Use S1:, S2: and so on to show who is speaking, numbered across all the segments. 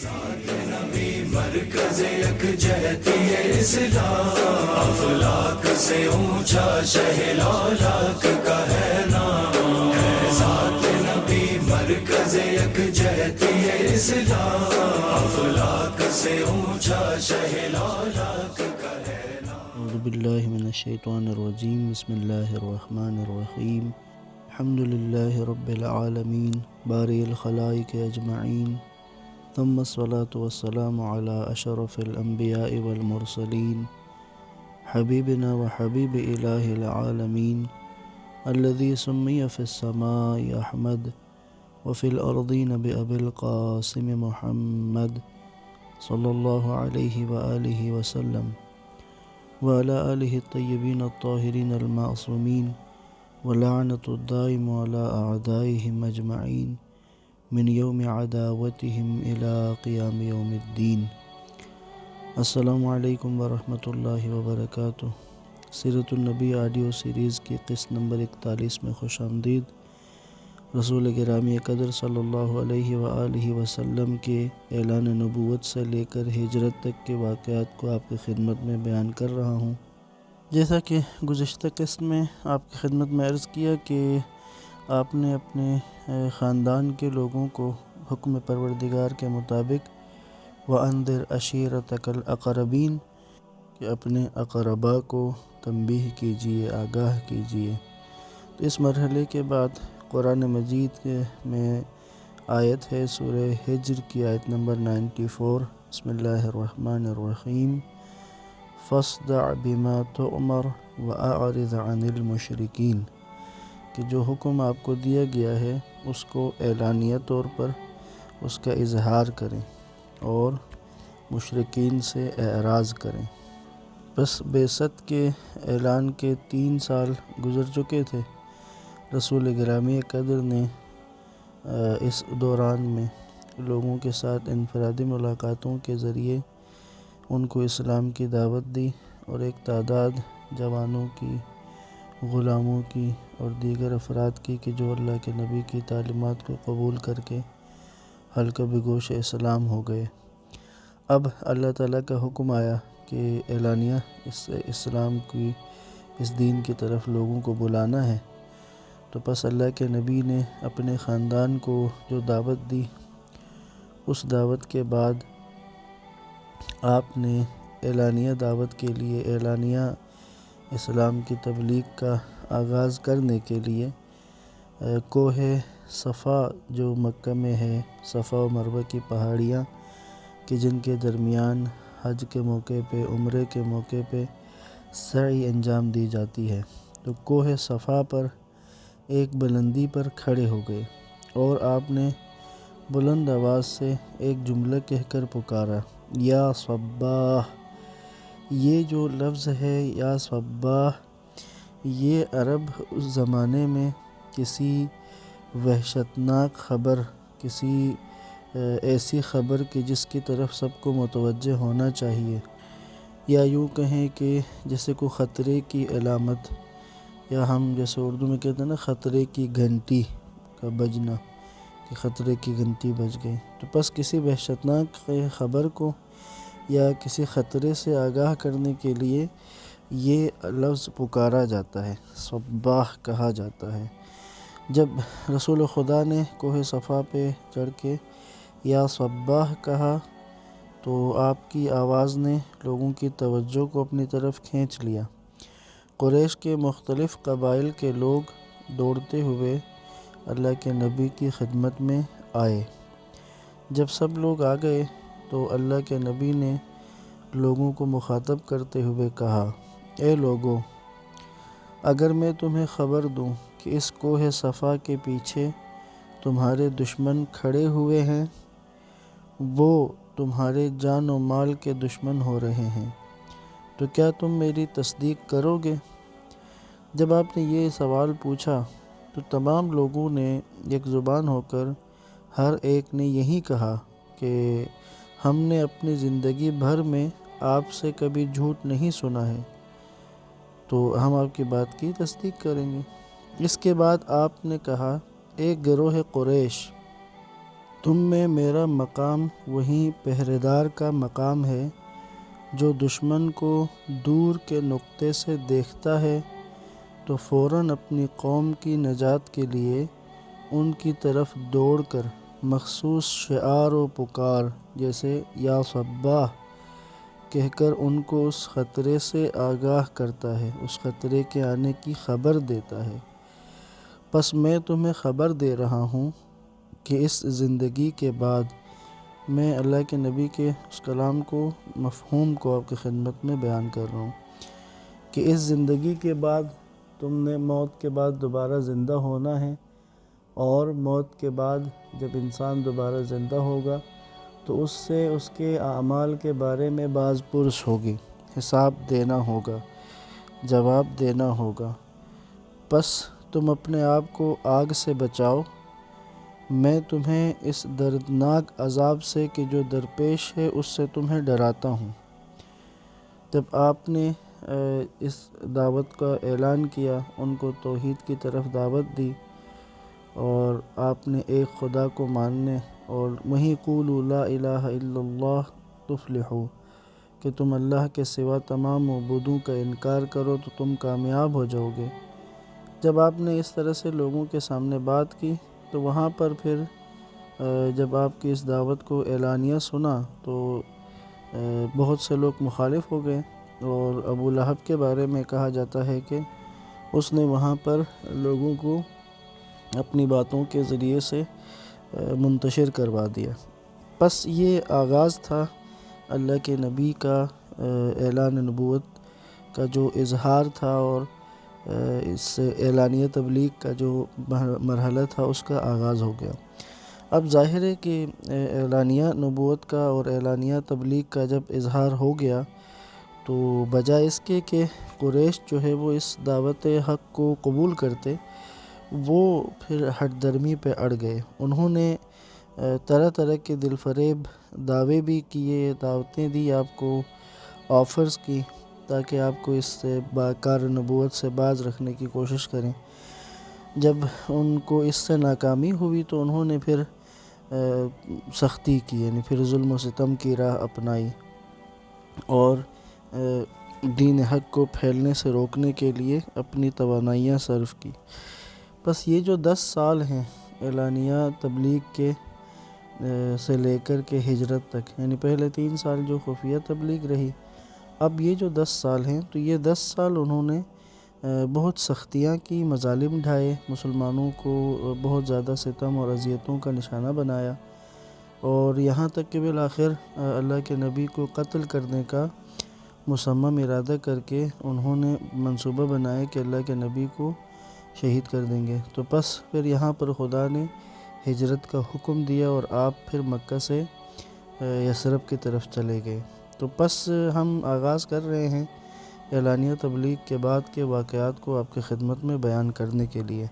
S1: نبی مرکز یکجہتی اسلام، افلاک سے اونچا شہ لالاک کا ہے نام، ہے ذات نبی مرکز یکجہتی اسلام، افلاک سے اونچا شہ لالاک کا ہے نام۔
S2: اعوذ باللہ من الشیطان الرجیم، بسم اللہ الرحمن الرحیم، الحمد للہ رب العالمین، باری الخلائق اجمعین، ثم الصلاة والسلام علی اشرف الانبیاء والمرسلین، حبیبنا وحبیب الہ العالمین، الذي سمی فی السماء احمد وفی الارضین بأبی القاسم محمد صلی اللہ علیہ وآلہ وسلم وعلى آلہ الطیبین الطاہرین المعصومین ولعنۃ الدائم علی اعدائہم اجمعین من یوم عداوتہم الی قیام یوم الدین۔ السلام علیکم ورحمۃ اللہ وبرکاتہ۔ سیرت النبی آڈیو سیریز کی قسط نمبر 41 میں خوش آمدید۔ رسول گرامی قدر صلی اللہ علیہ وآلہ وسلم کے اعلان نبوت سے لے کر ہجرت تک کے واقعات کو آپ کی خدمت میں بیان کر رہا ہوں۔ جیسا کہ گزشتہ قسط میں آپ کی خدمت میں عرض کیا کہ آپ نے اپنے خاندان کے لوگوں کو حکم پروردگار کے مطابق وَأَنذِرْ عَشِيرَتَكَ الْأَقْرَبِينَ کہ اپنے اقرباء کو تنبیہ کیجیے، آگاہ کیجیے۔ تو اس مرحلے کے بعد قرآن مجید میں آیت ہے سورہ ہجر کی آیت نمبر 94۔ بسم اللہ الرحمن الرحیم، فَاصْدَعْ بِمَا تُؤْمَرُ وَأَعْرِضْ عَنِ الْمُشْرِكِينَ کہ جو حکم آپ کو دیا گیا ہے اس کو اعلانیہ طور پر اس کا اظہار کریں اور مشرکین سے اعراض کریں۔ بس بعثت کے اعلان کے 3 سال گزر چکے تھے۔ رسول گرامی قدر نے اس دوران میں لوگوں کے ساتھ انفرادی ملاقاتوں کے ذریعے ان کو اسلام کی دعوت دی اور ایک تعداد جوانوں کی، غلاموں کی اور دیگر افراد کی کہ جو اللہ کے نبی کی تعلیمات کو قبول کر کے حلقہ بگوش اسلام ہو گئے۔ اب اللہ تعالیٰ کا حکم آیا کہ اعلانیہ اسلام کی، اس دین کی طرف لوگوں کو بلانا ہے۔ تو پس اللہ کے نبی نے اپنے خاندان کو جو دعوت دی، اس دعوت کے بعد آپ نے اعلانیہ دعوت کے لیے، اعلانیہ اسلام کی تبلیغ کا آغاز کرنے کے لیے کوہ صفا جو مکہ میں ہے، صفا و مروہ کی پہاڑیاں کہ جن کے درمیان حج کے موقع پہ، عمرے کے موقع پہ سعی انجام دی جاتی ہے، تو کوہ صفا پر ایک بلندی پر کھڑے ہو گئے اور آپ نے بلند آواز سے ایک جملہ کہہ کر پکارا، یا صباح۔ یہ جو لفظ ہے یا صباح، یہ عرب اس زمانے میں کسی وحشتناک خبر، کسی ایسی خبر کہ جس کی طرف سب کو متوجہ ہونا چاہیے، یا یوں کہیں کہ جیسے کوئی خطرے کی علامت، یا ہم جیسے اردو میں کہتے ہیں نا خطرے کی گھنٹی کا بجنا، کہ خطرے کی گھنٹی بج گئی۔ تو پس کسی وحشتناک خبر کو یا کسی خطرے سے آگاہ کرنے کے لیے یہ لفظ پکارا جاتا ہے، صباح کہا جاتا ہے۔ جب رسول خدا نے کوہ صفا پہ چڑھ کے یا صباح کہا تو آپ کی آواز نے لوگوں کی توجہ کو اپنی طرف کھینچ لیا۔ قریش کے مختلف قبائل کے لوگ دوڑتے ہوئے اللہ کے نبی کی خدمت میں آئے۔ جب سب لوگ آ گئے تو اللہ کے نبی نے لوگوں کو مخاطب کرتے ہوئے کہا، اے لوگو، اگر میں تمہیں خبر دوں کہ اس کوہ صفا کے پیچھے تمہارے دشمن کھڑے ہوئے ہیں، وہ تمہارے جان و مال کے دشمن ہو رہے ہیں، تو کیا تم میری تصدیق کرو گے؟ جب آپ نے یہ سوال پوچھا تو تمام لوگوں نے ایک زبان ہو کر ہر ایک نے یہی کہا کہ ہم نے اپنی زندگی بھر میں آپ سے کبھی جھوٹ نہیں سنا ہے، تو ہم آپ کی بات کی تصدیق کریں گے۔ اس کے بعد آپ نے کہا، ایک گروہ قریش تم میں میرا مقام وہیں پہرےدار کا مقام ہے جو دشمن کو دور کے نقطے سے دیکھتا ہے تو فوراً اپنی قوم کی نجات کے لیے ان کی طرف دوڑ کر مخصوص شعار و پکار جیسے یا صباح کہہ کر ان کو اس خطرے سے آگاہ کرتا ہے، اس خطرے کے آنے کی خبر دیتا ہے۔ پس میں تمہیں خبر دے رہا ہوں کہ اس زندگی کے بعد، میں اللہ کے نبی کے اس کلام کو، مفہوم کو آپ کی خدمت میں بیان کر رہا ہوں کہ اس زندگی کے بعد تم نے موت کے بعد دوبارہ زندہ ہونا ہے، اور موت کے بعد جب انسان دوبارہ زندہ ہوگا تو اس سے اس کے اعمال کے بارے میں باز پرس ہوگی، حساب دینا ہوگا، جواب دینا ہوگا۔ پس تم اپنے آپ کو آگ سے بچاؤ، میں تمہیں اس دردناک عذاب سے کہ جو درپیش ہے اس سے تمہیں ڈراتا ہوں۔ جب آپ نے اس دعوت کا اعلان کیا، ان کو توحید کی طرف دعوت دی، اور آپ نے ایک خدا کو ماننے اور وہیں قولوا لا الہ الا اللہ تفلحوا کہ تم اللہ کے سوا تمام معبودوں کا انکار کرو تو تم کامیاب ہو جاؤ گے، جب آپ نے اس طرح سے لوگوں کے سامنے بات کی تو وہاں پر پھر جب آپ کی اس دعوت کو اعلانیہ سنا تو بہت سے لوگ مخالف ہو گئے، اور ابو لہب کے بارے میں کہا جاتا ہے کہ اس نے وہاں پر لوگوں کو اپنی باتوں کے ذریعے سے منتشر کروا دیا۔ پس یہ آغاز تھا اللہ کے نبی کا اعلان نبوت کا جو اظہار تھا، اور اس اعلانیہ تبلیغ کا جو مرحلہ تھا اس کا آغاز ہو گیا۔ اب ظاہر ہے کہ اعلانیہ نبوت کا اور اعلانیہ تبلیغ کا جب اظہار ہو گیا تو بجائے اس کے کہ قریش جو ہے وہ اس دعوت حق کو قبول کرتے، وہ پھر ہٹ درمی پہ اڑ گئے۔ انہوں نے طرح طرح کے دل فریب دعوے بھی کیے، دعوتیں دی آپ کو، آفرز کی، تاکہ آپ کو اس سے کار نبوت سے باز رکھنے کی کوشش کریں۔ جب ان کو اس سے ناکامی ہوئی تو انہوں نے پھر سختی کی، یعنی پھر ظلم و ستم کی راہ اپنائی، اور دین حق کو پھیلنے سے روکنے کے لیے اپنی توانائیاں صرف کی۔ بس یہ جو 10 سال ہیں اعلانیہ تبلیغ کے سے لے کر کے ہجرت تک، یعنی پہلے 3 سال جو خفیہ تبلیغ رہی، اب یہ جو 10 سال ہیں تو یہ 10 سال انہوں نے بہت سختیاں کی، مظالم ڈھائے، مسلمانوں کو بہت زیادہ ستم اور اذیتوں کا نشانہ بنایا، اور یہاں تک کہ بالآخر اللہ کے نبی کو قتل کرنے کا مصمم ارادہ کر کے انہوں نے منصوبہ بنایا کہ اللہ کے نبی کو شہید کر دیں گے۔ تو پس پھر یہاں پر خدا نے ہجرت کا حکم دیا اور آپ پھر مکہ سے یثرب کی طرف چلے گئے۔ تو پس ہم آغاز کر رہے ہیں اعلانیہ تبلیغ کے بعد کے واقعات کو آپ کی خدمت میں بیان کرنے کے لیے۔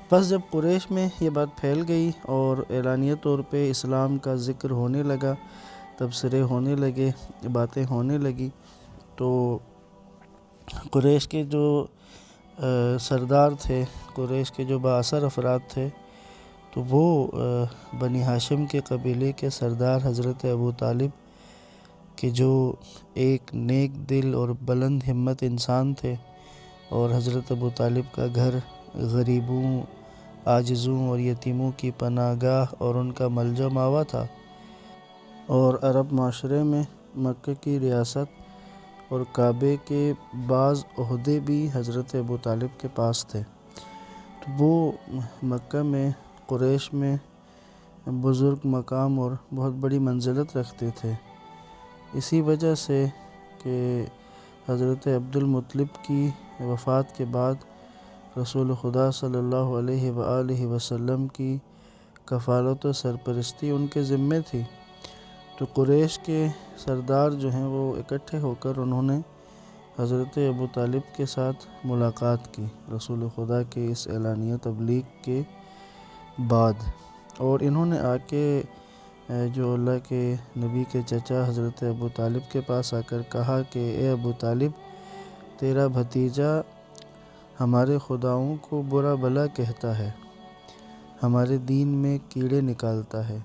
S2: پس جب قریش میں یہ بات پھیل گئی اور اعلانیہ طور پہ اسلام کا ذکر ہونے لگا، تبصرے ہونے لگے، باتیں ہونے لگی، تو قریش کے جو سردار تھے، قریش کے جو بااثر افراد تھے، تو وہ بنی ہاشم کے قبیلے کے سردار حضرت ابو طالب کہ جو ایک نیک دل اور بلند ہمت انسان تھے، اور حضرت ابو طالب کا گھر غریبوں، عاجزوں اور یتیموں کی پناہ گاہ اور ان کا ملجا ماوا تھا، اور عرب معاشرے میں مکہ کی ریاست اور کعبے کے بعض عہدے بھی حضرت ابو طالب کے پاس تھے، تو وہ مکہ میں قریش میں بزرگ مقام اور بہت بڑی منزلت رکھتے تھے۔ اسی وجہ سے کہ حضرت عبد المطلب کی وفات کے بعد رسول خدا صلی اللہ علیہ وآلہ وسلم کی کفالت و سرپرستی ان کے ذمے تھی، تو قریش کے سردار جو ہیں وہ اکٹھے ہو کر انہوں نے حضرت ابو طالب کے ساتھ ملاقات کی رسول خدا کے اس اعلانیہ تبلیغ کے بعد، اور انہوں نے آ کے جو اللہ کے نبی کے چچا حضرت ابو طالب کے پاس آ کر کہا کہ اے ابو طالب، تیرا بھتیجا ہمارے خداؤں کو برا بھلا کہتا ہے، ہمارے دین میں کیڑے نکالتا ہے،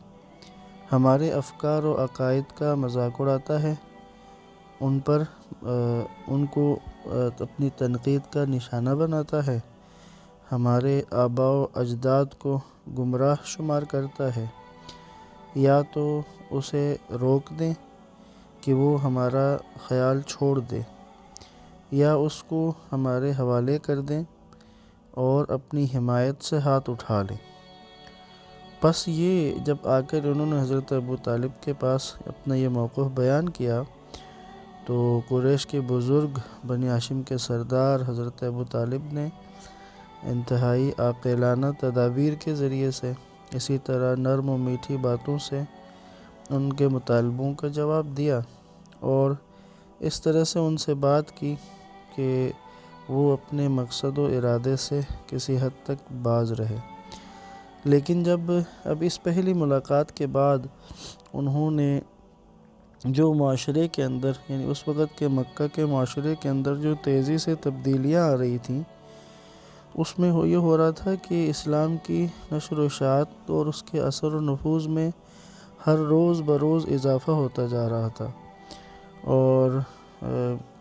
S2: ہمارے افکار و عقائد کا مذاق اڑاتا ہے، ان کو اپنی تنقید کا نشانہ بناتا ہے، ہمارے آباء و اجداد کو گمراہ شمار کرتا ہے، یا تو اسے روک دیں کہ وہ ہمارا خیال چھوڑ دے، یا اس کو ہمارے حوالے کر دیں اور اپنی حمایت سے ہاتھ اٹھا لیں۔ بس یہ جب آ کر انہوں نے حضرت ابو طالب کے پاس اپنا یہ موقف بیان کیا تو قریش کے بزرگ بنی ہاشم کے سردار حضرت ابو طالب نے انتہائی عاقلانہ تدابیر کے ذریعے سے، اسی طرح نرم و میٹھی باتوں سے ان کے مطالبوں کا جواب دیا اور اس طرح سے ان سے بات کی کہ وہ اپنے مقصد و ارادے سے کسی حد تک باز رہے۔ لیکن جب اس پہلی ملاقات کے بعد انہوں نے جو معاشرے کے اندر، یعنی اس وقت کے مکہ کے معاشرے کے اندر جو تیزی سے تبدیلیاں آ رہی تھیں، اس میں یہ ہو رہا تھا کہ اسلام کی نشر و اشاعت اور اس کے اثر و نفوذ میں ہر روز بروز اضافہ ہوتا جا رہا تھا، اور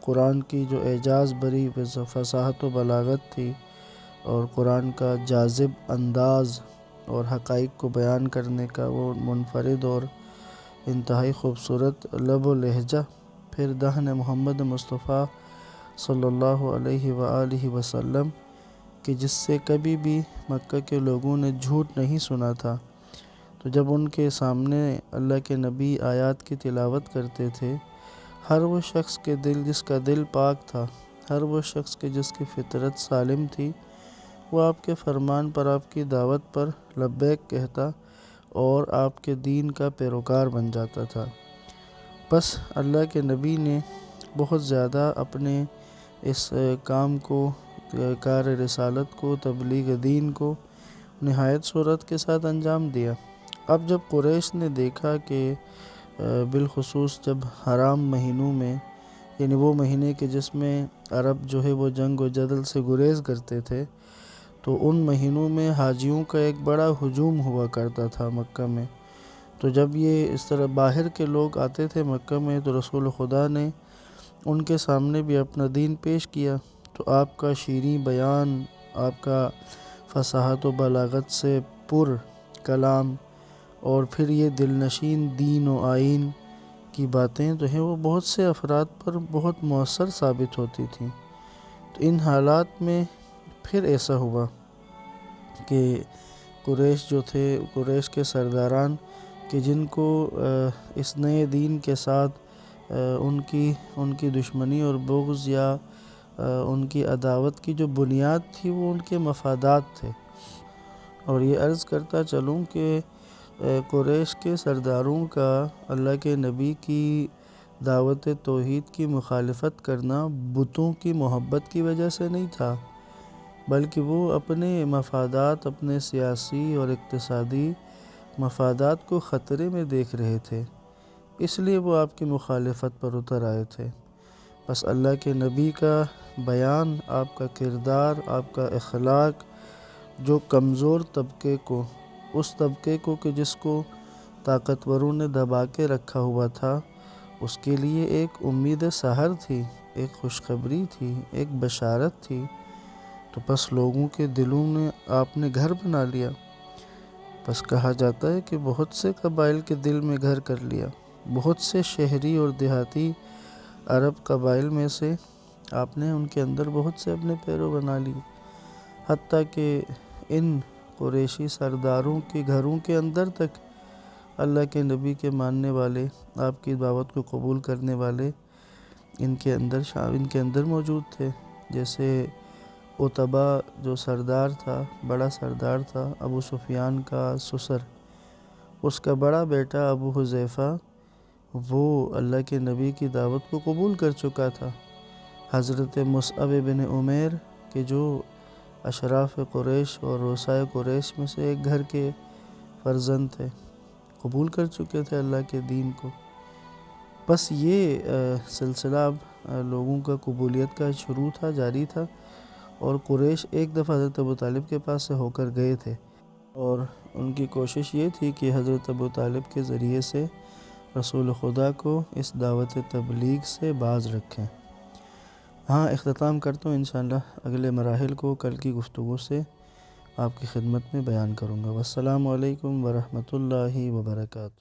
S2: قرآن کی جو اعجاز بری فصاحت و بلاغت تھی اور قرآن کا جاذب انداز اور حقائق کو بیان کرنے کا وہ منفرد اور انتہائی خوبصورت لب و لہجہ، پھر دہن محمد مصطفیٰ صلی اللہ علیہ وآلہ وسلم کہ جس سے کبھی بھی مکہ کے لوگوں نے جھوٹ نہیں سنا تھا، تو جب ان کے سامنے اللہ کے نبی آیات کی تلاوت کرتے تھے، ہر وہ شخص کے دل جس کا دل پاک تھا، ہر وہ شخص کے جس کی فطرت سالم تھی، وہ آپ کے فرمان پر، آپ کی دعوت پر لبیک کہتا اور آپ کے دین کا پیروکار بن جاتا تھا۔ بس اللہ کے نبی نے بہت زیادہ اپنے اس کام کو، کار رسالت کو، تبلیغ دین کو نہایت سرعت کے ساتھ انجام دیا۔ اب جب قریش نے دیکھا کہ بالخصوص جب حرام مہینوں میں، یعنی وہ مہینے کے جس میں عرب جو ہے وہ جنگ و جدل سے گریز کرتے تھے، تو ان مہینوں میں حاجیوں کا ایک بڑا ہجوم ہوا کرتا تھا مکہ میں، تو جب یہ اس طرح باہر کے لوگ آتے تھے مکہ میں تو رسول خدا نے ان کے سامنے بھی اپنا دین پیش کیا، تو آپ کا شیریں بیان، آپ کا فصاحت و بلاغت سے پر کلام اور پھر یہ دل نشین دین و آئین کی باتیں جو ہیں وہ بہت سے افراد پر بہت مؤثر ثابت ہوتی تھیں۔ تو ان حالات میں پھر ایسا ہوا کہ قریش جو تھے، قریش کے سرداران کہ جن کو اس نئے دین کے ساتھ ان کی دشمنی اور بغض یا ان کی عداوت کی جو بنیاد تھی وہ ان کے مفادات تھے، اور یہ عرض کرتا چلوں کہ قریش کے سرداروں کا اللہ کے نبی کی دعوت توحید کی مخالفت کرنا بتوں کی محبت کی وجہ سے نہیں تھا، بلکہ وہ اپنے مفادات، اپنے سیاسی اور اقتصادی مفادات کو خطرے میں دیکھ رہے تھے، اس لیے وہ آپ کی مخالفت پر اتر آئے تھے۔ بس اللہ کے نبی کا بیان، آپ کا کردار، آپ کا اخلاق جو کمزور طبقے کو، اس طبقے کو کہ جس کو طاقتوروں نے دبا کے رکھا ہوا تھا، اس کے لیے ایک امید سحر تھی، ایک خوشخبری تھی، ایک بشارت تھی، تو بس لوگوں کے دلوں میں آپ نے گھر بنا لیا۔ بس کہا جاتا ہے کہ بہت سے قبائل کے دل میں گھر کر لیا، بہت سے شہری اور دیہاتی عرب قبائل میں سے آپ نے ان کے اندر بہت سے اپنے پیرو بنا لیے، حتیٰ کہ ان قریشی سرداروں کے گھروں کے اندر تک اللہ کے نبی کے ماننے والے، آپ کی دعوت کو قبول کرنے والے ان کے اندر موجود تھے۔ جیسے عتبہ جو سردار تھا، بڑا سردار تھا، ابو سفیان کا سسر، اس کا بڑا بیٹا ابو حذیفہ وہ اللہ کے نبی کی دعوت کو قبول کر چکا تھا۔ حضرت مصعب بن عمیر کہ جو اشراف قریش اور رؤسائے قریش میں سے ایک گھر کے فرزند تھے، قبول کر چکے تھے اللہ کے دین کو۔ بس یہ سلسلہ اب لوگوں کا قبولیت کا شروع تھا، جاری تھا، اور قریش ایک دفعہ حضرت ابو طالب کے پاس سے ہو کر گئے تھے، اور ان کی کوشش یہ تھی کہ حضرت ابو طالب کے ذریعے سے رسول خدا کو اس دعوت تبلیغ سے باز رکھیں۔ ہاں، اختتام کرتا ہوں، انشاءاللہ اگلے مراحل کو کل کی گفتگو سے آپ کی خدمت میں بیان کروں گا۔ والسلام علیکم ورحمۃ اللہ وبرکاتہ۔